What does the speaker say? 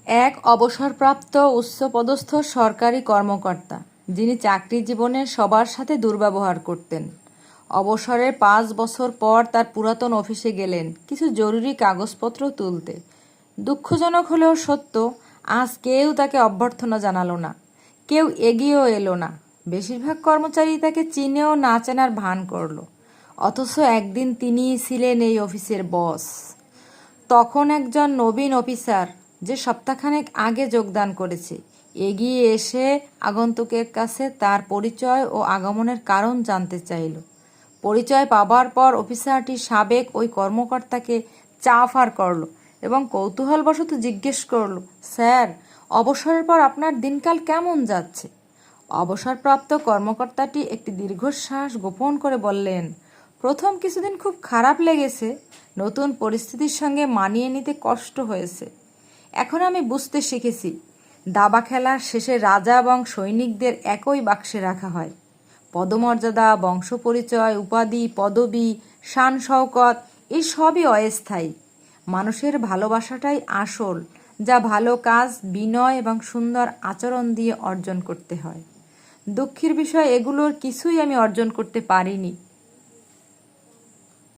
এক অবসরপ্রাপ্ত উচ্চপদস্থ সরকারি কর্মকর্তা, যিনি চাকরি জীবনে সবার সাথে দুর্ব্যবহার করতেন, অবসরের 5 বছর পর তার পুরাতন অফিসে গেলেন কিছু জরুরি কাগজপত্র তুলতে। দুঃখজনক হলেও সত্য, আজ কেউ তাকে অভ্যর্থনা জানালো না, কেউ এগিয়েও এলো না। বেশিরভাগ কর্মচারী তাকে চিনেও না চেনার ভান করল, অথচ একদিন তিনিই ছিলেন এই অফিসের বস। তখন একজন নবীন অফিসার, যে সপ্তাহখানেক আগে যোগদান করেছে, এগিয়ে এসে আগন্তুকের কাছে তার পরিচয় ও আগমনের কারণ জানতে চাইল। পরিচয় পাবার পর অফিসারটি সাবেক ওই কর্মকর্তাকে চাফার করল এবং কৌতূহলবশত জিজ্ঞেস করল, স্যার, অবসরের পর আপনার দিনকাল কেমন যাচ্ছে? অবসরপ্রাপ্ত কর্মকর্তাটি একটি দীর্ঘশ্বাস গোপন করে বললেন, প্রথম কিছুদিন খুব খারাপ লেগেছে, নতুন পরিস্থিতির সঙ্গে মানিয়ে নিতে কষ্ট হয়েছে। এখন আমি বুঝতে শিখেছি, দাবা খেলার শেষে রাজা এবং সৈনিকদের একই বাক্সে রাখা হয়। পদমর্যাদা, বংশপরিচয়, উপাধি, পদবি, শান শওকত, এই সবই অস্থায়ী। মানুষের ভালোবাসাটাই আসল, যা ভালো কাজ, বিনয় এবং সুন্দর আচরণ দিয়ে অর্জন করতে হয়। দুঃখের বিষয়, এগুলোর কিছুই আমি অর্জন করতে পারিনি।